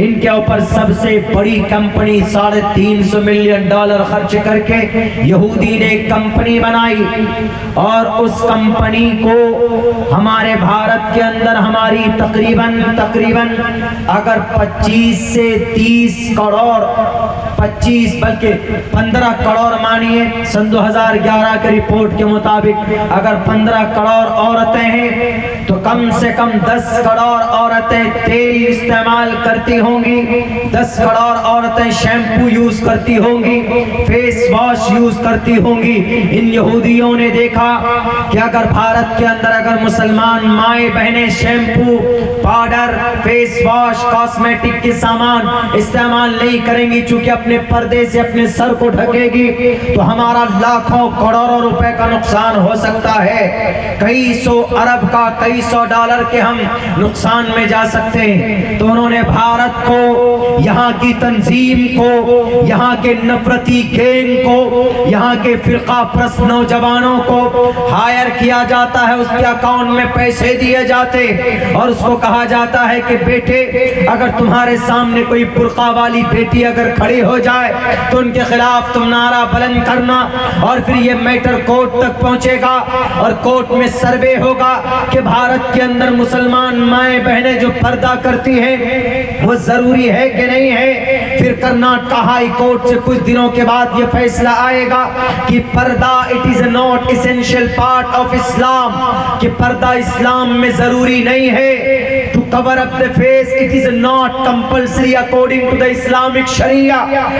इनके ऊपर सबसे बड़ी कंपनी $350 मिलियन खर्च करके यहूदी ने कंपनी बनाई और उस कंपनी को हमारे भारत के अंदर हमारी तकरीबन अगर 25 से 30 करोड़ 25 बल्कि 15 करोड़ मानिए, सन 2011 की रिपोर्ट के मुताबिक अगर 15 करोड़ औरतें हैं तो कम से कम 10 करोड़ औरतें तेल इस्तेमाल करती होंगी, 10 करोड़ औरतें शैम्पू यूज करती होंगी, फेस वॉश यूज करती होंगी। इन यहूदियों ने देखा कि अगर भारत के अंदर अगर मुसलमान माए बहनें shampoo, powder, face wash, cosmetic के सामान इस्तेमाल नहीं करेंगी, चूंकि अपने पर्दे से अपने सर को ढकेगी, तो हमारा लाखों करोड़ों रुपए का नुकसान हो सकता है, कई सौ अरब का, कई सौ डॉलर के हम नुकसान में जा सकते हैं। तो उन्होंने भारत को, यहाँ की तंजीम को, यहाँ के नफरती गैंग को, यहाँ के फिरका प्रस्त नौजवानों को हायर किया जाता है, उसके अकाउंट में पैसे दिए जाते और उसको कहा जाता है कि बेटे अगर तुम्हारे सामने कोई बुर्का वाली बेटी अगर खड़ी हो जाए तो उनके खिलाफ तुम नारा बुलंद करना, और फिर ये मैटर कोर्ट तक पहुंचेगा और कोर्ट में सर्वे होगा कि भारत के अंदर मुसलमान माए बहनें जो पर्दा करती हैं वो जरूरी है कि नहीं है। फिर कर्नाटक हाई कोर्ट से कुछ दिनों के बाद ये फैसला आएगा कि पर्दा it is not essential part of Islam, कि पर्दा इस्लाम में जरूरी नहीं है। To cover up the face it is not compulsory according to the Islamic sharia.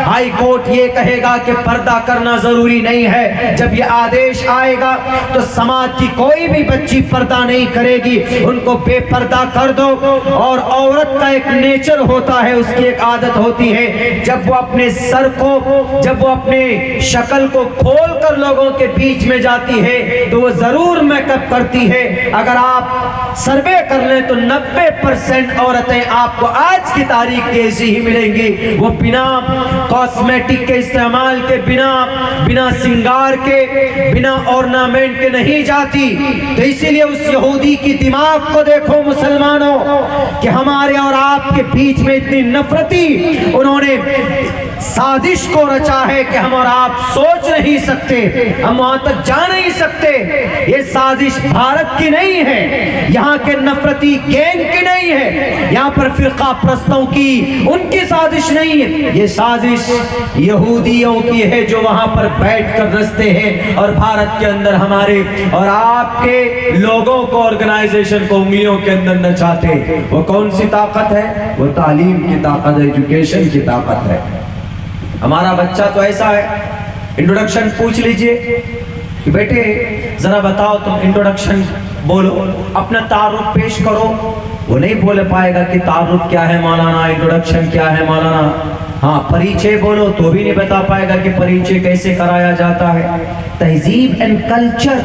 High court ये कहेगा कि पर्दा करना जरूरी नहीं है। जब ये आदेश आएगा तो समाज की कोई भी बच्ची पर्दा नहीं करेगी, उनको बेपर्दा कर दो। और औरत का एक नेचर होता है, उसकी एक आदत होती है, जब वो अपने सर को, जब वो अपने शक्ल को खोल कर लोगों के बीच में जाती है तो वो जरूर मेकअप करती है। अगर आप सर्वे कर लें तो 90% औरतें आपको आज की तारीख की ऐसी ही मिलेंगी, वो बिना कॉस्मेटिक के इस्तेमाल के, बिना सिंगार के, बिना ऑर्नामेंट के नहीं जाती। तो इसीलिए उस यहूदी की दिमाग को देखो मुसलमानों, कि हमारे और आपके बीच में इतनी नफरती उन्होंने साजिश को रचा है कि हम और आप सोच नहीं सकते, हम वहां तक जा नहीं सकते। ये साजिश भारत की नहीं है, यहाँ के नफरती गैंग की नहीं है, यहाँ पर फिरका प्रस्तों की, उनकी साजिश नहीं है, ये साजिश यहूदियों की है जो वहां पर बैठ कर रचते हैं और भारत के अंदर हमारे और आपके लोगों को, ऑर्गेनाइजेशन को उंगलियों के अंदर नचाते। वो कौन सी ताकत है? वो तालीम की ताकत है, एजुकेशन की ताकत है। हमारा बच्चा तो ऐसा है, इंट्रोडक्शन पूछ लीजिए कि बेटे जरा बताओ तुम इंट्रोडक्शन बोलो, अपना तारुफ पेश करो, वो नहीं बोल पाएगा कि तारुफ क्या है मौलाना, इंट्रोडक्शन क्या है मौलाना। हाँ, परिचय बोलो तो भी नहीं बता पाएगा कि परिचय कैसे कराया जाता है। तहजीब एंड कल्चर,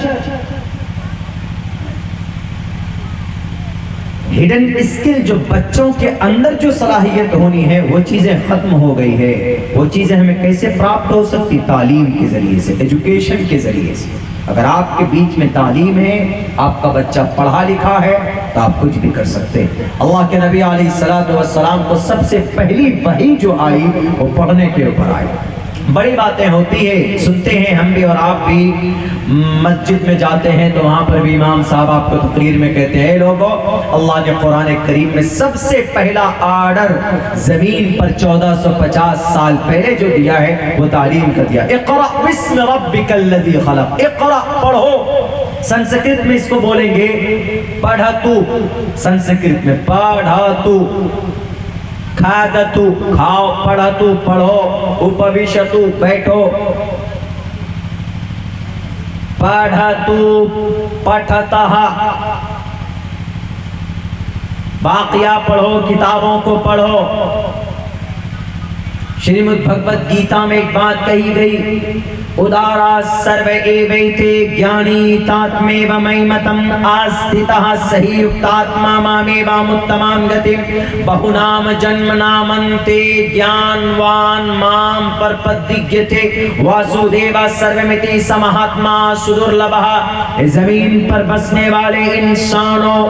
हिडन स्किल, जो बच्चों के अंदर जो सलाहियत होनी है वो चीजें खत्म हो गई है। वो चीजें हमें कैसे प्राप्त हो सकती? तालीम के जरिए से, एजुकेशन के जरिए से। अगर आपके बीच में तालीम है, आपका बच्चा पढ़ा लिखा है, तो आप कुछ भी कर सकते हैं। अल्लाह के नबी अलैहिस्सलातु वस्सलाम को सबसे पहली वही जो आई वो पढ़ने के ऊपर आई। बड़ी बातें होती है, सुनते हैं हम भी और आप भी, मस्जिद में जाते हैं तो वहां पर भी इमाम साहब आपको तकरीर में कहते हैं, लोगों अल्लाह ने कुरान करीम में सबसे पहला ऑर्डर जमीन पर 1450 साल पहले जो दिया है वो तालीम का दिया। इक़रा बिस्मि रब्बिकल लज़ी खलक़, इक़रा पढ़ो। संस्कृत में इसको बोलेंगे पढ़तु, संस्कृत में पढ़तु, खादतु खाओ, पढ़तु पढ़ो, उपविशतु बैठो, पढ़तु पठतः, बाकिया पढ़ो, किताबों को पढ़ो। श्रीमद् भगवत गीता में एक बात कही गई, उदारा सर्व एवैते ज्ञानी तात्मेव मयिमतम् आस्थितः सही युक्तात्मा मामेवामुत्तमां गतिं बहुनाम जन्मनामन्ते ज्ञानवान माम परपद्यते वासुदेव सर्वमिति समहात्मा सुदुर्लभः। जमीन पर बसने वाले इंसानों,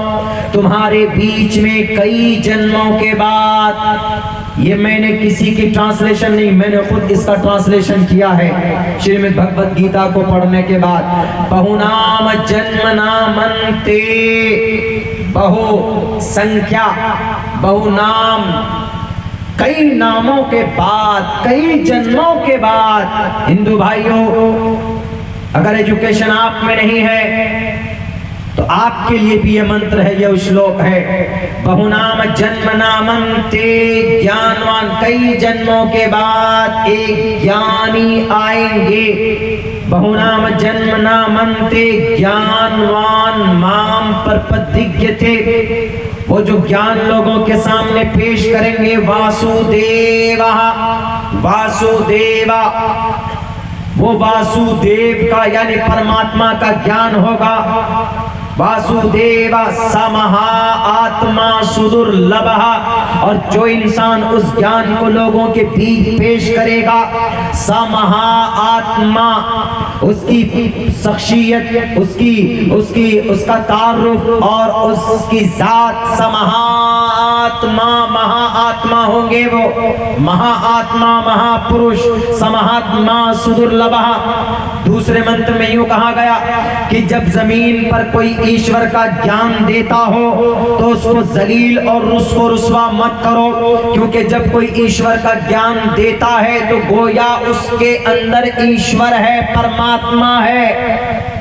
तुम्हारे बीच में कई जन्मों के बाद ये मैंने किसी की ट्रांसलेशन नहीं, मैंने खुद इसका ट्रांसलेशन किया है श्रीमद् भगवत गीता को पढ़ने के बाद। बहुनाम जन्म नामन्ते, बहु संख्या, बहुनाम कई नामों के बाद, कई जन्मों के बाद। हिंदू भाइयों, अगर एजुकेशन आप में नहीं है तो आपके लिए भी ये मंत्र है, ये श्लोक है। बहुनाम जन्म नामन्ते, ज्ञानवान, कई जन्मों के बाद एक ज्ञानी आएंगे। बहुनाम जन्म नामन्ते, ज्ञानवान माम प्रपद्यते, वो जो ज्ञान लोगों के सामने पेश करेंगे। वासुदेवा, वासुदेवा, वो वासुदेव का यानी परमात्मा का ज्ञान होगा। वासुदेवा समहा आत्मा सुदुर्लभ, और जो इंसान उस ज्ञान को लोगों के बीच पेश करेगा, समहा आत्मा, उसकी शख्सियत, उसका तारुफ और उसकी जात, समहात्मा, महाआत्मा होंगे वो, महाआत्मा, महापुरुष, समहात्मा सुदुर्लभ। दूसरे मंत्र में यूं कहा गया कि जब जमीन पर कोई ईश्वर का ज्ञान देता हो तो उसको जलील और उसको रुस्वा मत करो, क्योंकि जब कोई ईश्वर का ज्ञान देता है तो गोया उसके अंदर ईश्वर है, परमात्मा है।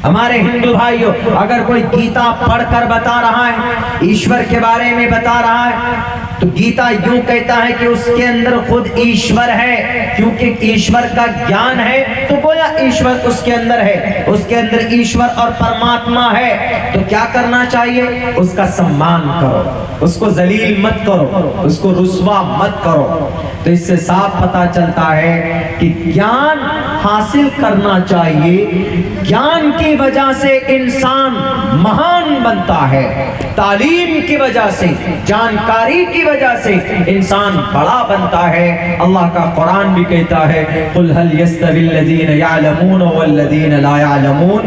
हमारे हिंदू भाइयों, अगर कोई गीता पढ़कर बता रहा है, ईश्वर के बारे में बता रहा है, तो गीता यूं कहता है कि उसके अंदर खुद ईश्वर है, क्योंकि ईश्वर का ज्ञान है तो गोया ईश्वर उसके अंदर है, उसके अंदर ईश्वर और परमात्मा है। तो क्या करना चाहिए? उसका सम्मान करो, उसको जलील मत करो, उसको रुस्वा मत करो। तो इससे साफ पता चलता है कि ज्ञान हासिल करना चाहिए, ज्ञान की वजह से इंसान महान बनता है, तालीम की वजह से, जानकारी की वजह से इंसान बड़ा बनता है। अल्लाह का कुरान भी कहता है, कुल हल यस्तविल्लज़ीन यअलमून वल्लज़ीन ला यअलमून,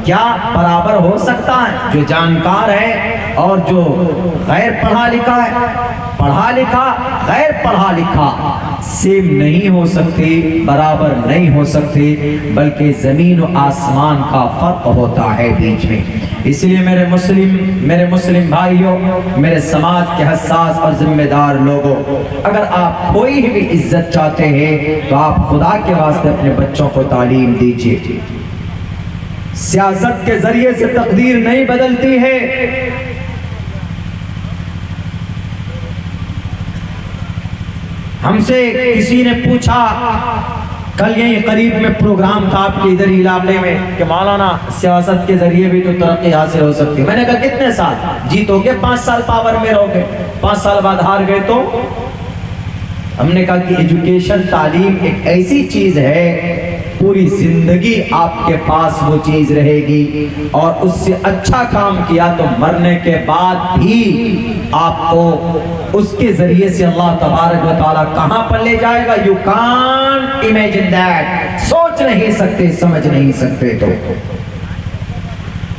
क्या बराबर हो सकता है जो जानकार है और जो गैर पढ़ा लिखा है? पढ़ा लिखा गैर पढ़ा लिखा सेम नहीं हो सकते, बराबर नहीं हो सकते, बल्कि जमीन और आसमान का फर्क होता है बीच में। इसलिए मेरे मुस्लिम भाइयों, मेरे समाज के हसास और जिम्मेदार लोगों, अगर आप कोई भी इज्जत चाहते हैं तो आप खुदा के वास्ते अपने बच्चों को तालीम दीजिए। सियासत के जरिए से तकदीर नहीं बदलती है। हमसे किसी ने पूछा, कल यहीं करीब में प्रोग्राम था आपके इधर इलाके में, कि मौलाना सियासत के जरिए भी तो तरक्की हासिल हो सकती है। मैंने कहा कितने साल जीतोगे? 5 साल पावर में रहोगे, 5 साल बाद हार गए तो? हमने कहा कि एजुकेशन, तालीम एक ऐसी चीज है, पूरी जिंदगी आपके पास वो चीज रहेगी, और उससे अच्छा काम किया तो मरने के बाद भी आपको उसके जरिए से अल्लाह तबारक व तआला कहां पर ले जाएगा। यू कांट इमेजिन दैट, सोच नहीं सकते, समझ नहीं सकते। तो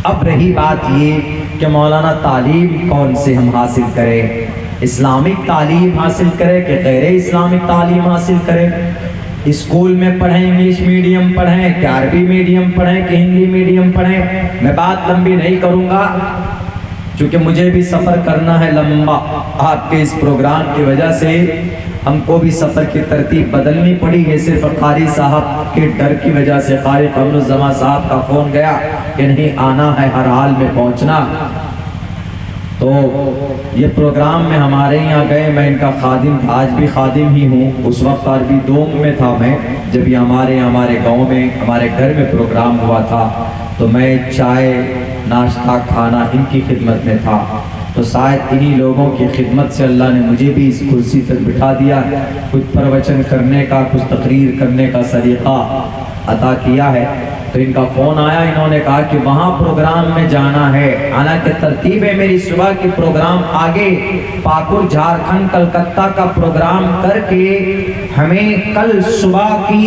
अब रही बात ये कि मौलाना तालीम कौन से हम हासिल करें, इस्लामिक तालीम हासिल करें कि गैर इस्लामिक तालीम हासिल करें? स्कूल में पढ़ें, इंग्लिश मीडियम पढ़ें कि अरबी मीडियम पढ़ें कि हिंदी मीडियम पढ़ें? मैं बात लंबी नहीं करूंगा, क्योंकि मुझे भी सफ़र करना है लंबा। आपके इस प्रोग्राम की वजह से हमको भी सफ़र की तरतीब बदलनी पड़ी है, सिर्फ कारी साहब के डर की वजह से। कारी कमरुज़्ज़मा साहब का फ़ोन गया कि नहीं आना है, हर हाल में पहुंचना। तो ये प्रोग्राम में हमारे यहाँ गए, मैं इनका खादिम था, आज भी खादिम ही हूँ। उस वक्त अरबी दोम में था मैं, जब ये हमारे गांव में, हमारे घर में प्रोग्राम हुआ था, तो मैं चाय नाश्ता खाना इनकी खिदमत में था। तो शायद इन्हीं लोगों की खिदमत से अल्लाह ने मुझे भी इस कुर्सी तक बिठा दिया, कुछ प्रवचन करने का, कुछ तकरीर करने का सलीका अता किया है। तो इनका फ़ोन आया, इन्होंने कहा कि वहाँ प्रोग्राम में जाना है। हालांकि तरतीब है मेरी सुबह की प्रोग्राम आगे, पाकुर झारखंड कलकत्ता का प्रोग्राम करके हमें कल सुबह की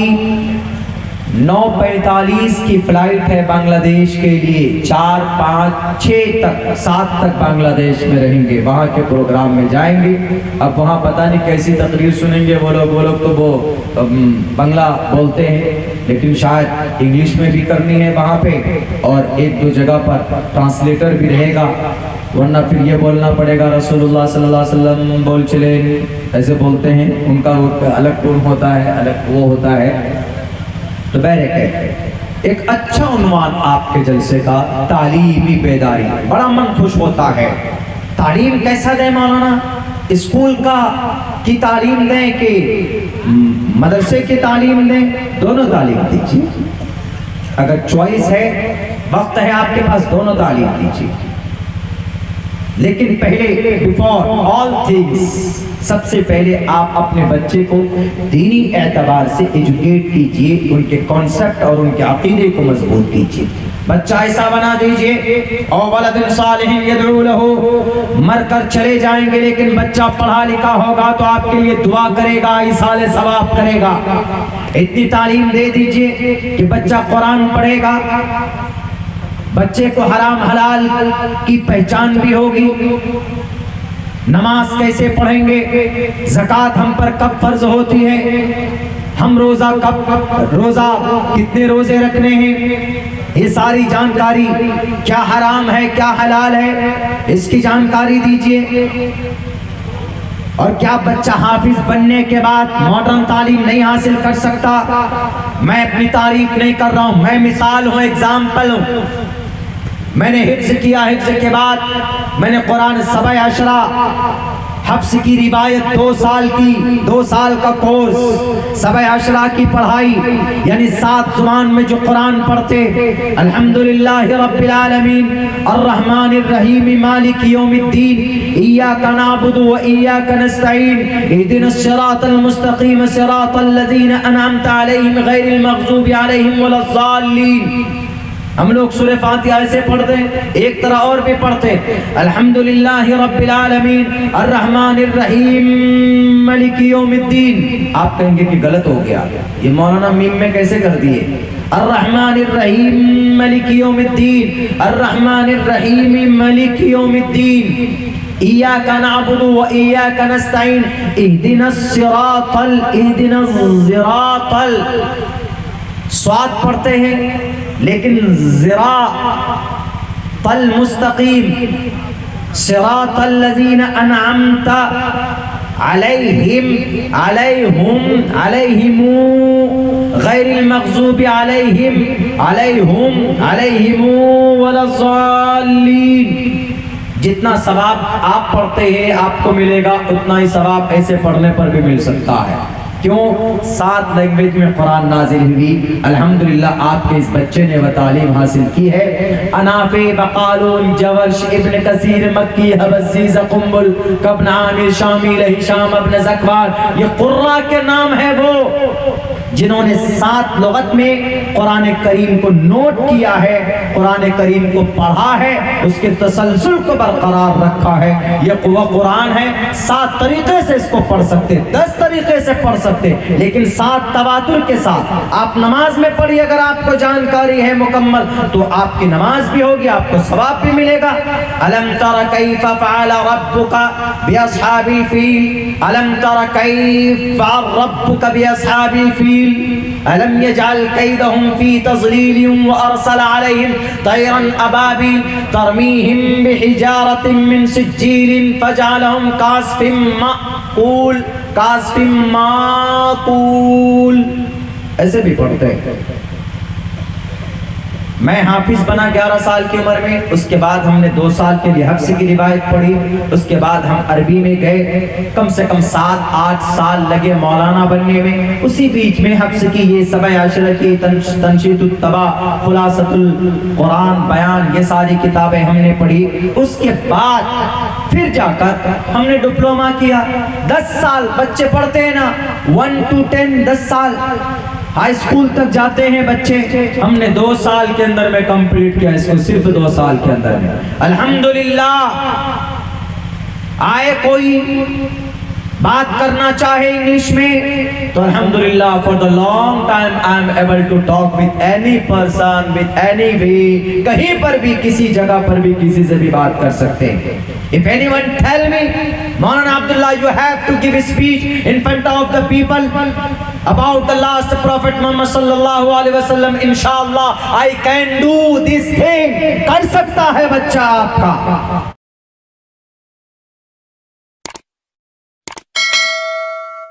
9:45 की फ्लाइट है बांग्लादेश के लिए। 4, 5, 6 तक 7 तक बांग्लादेश में रहेंगे, वहाँ के प्रोग्राम में जाएंगे। अब वहाँ पता नहीं कैसी तकरीर सुनेंगे वो लोग तो वो बांग्ला बोलते हैं, लेकिन शायद इंग्लिश में भी करनी है वहाँ पे, और 1-2 जगह पर ट्रांसलेटर भी रहेगा, वरना फिर ये बोलना पड़ेगा रसूलुल्लाह सल्लल्लाहु अलैहि वसल्लम बोल चले, ऐसे बोलते हैं। उनका अलग टोन होता है, अलग वो होता है। तो बहरकैफ एक अच्छा उन्वान आपके जलसे का तालीमी बेदारी, बड़ा मन खुश होता है। तालीम कैसा दें मौलाना? स्कूल का की तालीम दें कि मदरसे की तालीम दें? दोनों तालीम दीजिए। अगर चॉइस है, वक्त है आपके पास, दोनों तालीम दीजिए। लेकिन पहले बिफोर ऑल थिंग्स, सबसे पहले आप अपने बच्चे को दीनी एतबार से एजुकेट कीजिए, उनके कॉन्सेप्ट और उनके अकीदे को मजबूत कीजिए। बच्चा ऐसा बना दीजिए और वलदुन सालिहिन यदऊ लहू, मरकर चले जाएंगे लेकिन बच्चा पढ़ा लिखा होगा तो आपके लिए दुआ करेगा, इसाले सवाब करेगा। इतनी तालीम दे दीजिए कि बच्चा कुरान पढ़ेगा, बच्चे को हराम हलाल की पहचान भी होगी। नमाज कैसे पढ़ेंगे, ज़कात हम पर कब फर्ज होती है, हम रोजा कितने रोजे रखने हैं, ये सारी जानकारी, क्या हराम है क्या हलाल है, इसकी जानकारी दीजिए। और क्या बच्चा हाफिज बनने के बाद मॉडर्न तालीम नहीं हासिल कर सकता? मैं अपनी तारीफ नहीं कर रहा हूँ, मैं मिसाल हूँ, एग्जाम्पल हूँ। मैंने हिफ्ज़ किया, हिफ्ज़ के बाद मैंने कुरान 7 अशरा हफ्ज़ की रिवायत 2 साल की, 2 साल का कोर्स, 7 अशरा की पढ़ाई, यानी 7 ज़ुबान में जो कुरान पढ़ते। अल्हम्दुलिल्लाह रब्बिल आलमीन अर्रहमानिर रहीम मालिक यौमिद्दीन इय्याका नअबुदु व इय्याका नस्तईन इहदिनस सिरातल मुस्तकीम सिरातल लज़ीना अनअमता अलैहिम गैरिल मग़ज़ूबि अलैहिम वलज़्ज़ालिन। हम लोग सूरह फातिहा ऐसे पढ़ते हैं, एक तरह और भी पढ़ते, अल्हम्दुलिल्लाह रब्बिल आलमीन अर्रहमानिर रहीम मालिकी यौमिद्दीन। आप कहेंगे कि गलत हो गया, ये मौलाना मीम में कैसे कर दिए? अर्रहमानिर रहीम मालिकी यौमिद्दीन, अर्रहमानिर रहीम मालिकी यौमिद्दीन इय्याका नअबुदु व इय्याका नस्तईन इहदिनस सिरातल स्वाद पढ़ते हैं लेकिन सिरातल मुस्तकीम सिरातल लज़ीना अनअमता अलैहिम गैरिल मग़ज़ूबि अलैहिम वलज़्ज़ालिन। जितना सवाब आप पढ़ते हैं आपको मिलेगा, उतना ही सवाब ऐसे पढ़ने पर भी मिल सकता है। क्यों? 7 लैंग्वेज में कुरान नाजिल हुई। अल्हम्दुलिल्लाह आपके इस बच्चे ने वह तालीम हासिल की है। अनाफे बकालून जवर्श इब्न कसीर मक्की हबसी ज़कुम्बुल कब्न आमिर शामिल हिशाम इब्न ज़कवान, ये कुर्रा के नाम है वो जिन्होंने 7 लुगत में कुरान करीम को नोट किया है, कुरान करीम को पढ़ा है, उसके तसलसल को बरकरार रखा है। ये वो कुरान है, 7 तरीके से इसको पढ़ सकते, 10 तरीके से पढ़ सकते, लेकिन 7 तवातुर के साथ आप नमाज में पढ़िए। अगर आपको जानकारी है मुकम्मल तो आपकी नमाज भी होगी, आपको सवाब भी मिलेगा। अलम तरा कैफ फ़अल रब्बुका बिअस्हाबिल फील, अलम तरा कैफ फ़अल रब्बुका बिअस्हाबिल फील, अलम यजअल कैदहुम फी तज़लील व अरसल अलैहिम तैरन अबाबिल तरमीहिम बिहिजारतिन मिन सिज्जील फजअलहुम कास्फिम माकूल। ऐसे भी पढ़ते हैं। मैं हाफिज बना 11 साल की उम्र में, उसके बाद हमने 2 साल के लिए हफ्ज़ की रिवायत पढ़ी, उसके बाद हम अरबी में गए, कम से कम 7-8 साल लगे मौलाना बनने में। उसी बीच में हफ्ज़ की ये 7 अशरा की तंशीदुत तबा, खुलासतुल कुरान, बयान, ये सारी किताबें हमने पढ़ी। उसके बाद फिर जाकर हमने डिप्लोमा किया। 10 साल बच्चे पढ़ते हैं ना, 1 to 10, 10 साल हाई स्कूल तक जाते हैं बच्चे। हमने 2 साल के अंदर में कंप्लीट किया इसको, सिर्फ 2 साल के अंदर में। अल्हम्दुलिल्लाह। आए कोई बात करना चाहे इंग्लिश में तो अल्हम्दुलिल्लाह for the long time I am able to talk with any person with any way, कहीं पर भी किसी जगह पर भी किसी से भी बात कर सकते हैं। If anyone tell me, Maulana Abdullah, you have to give a speech in front of the people about the last Prophet Muhammad sallallahu alaihi wasallam, inshallah I can do this thing, कर सकता है बच्चा आपका।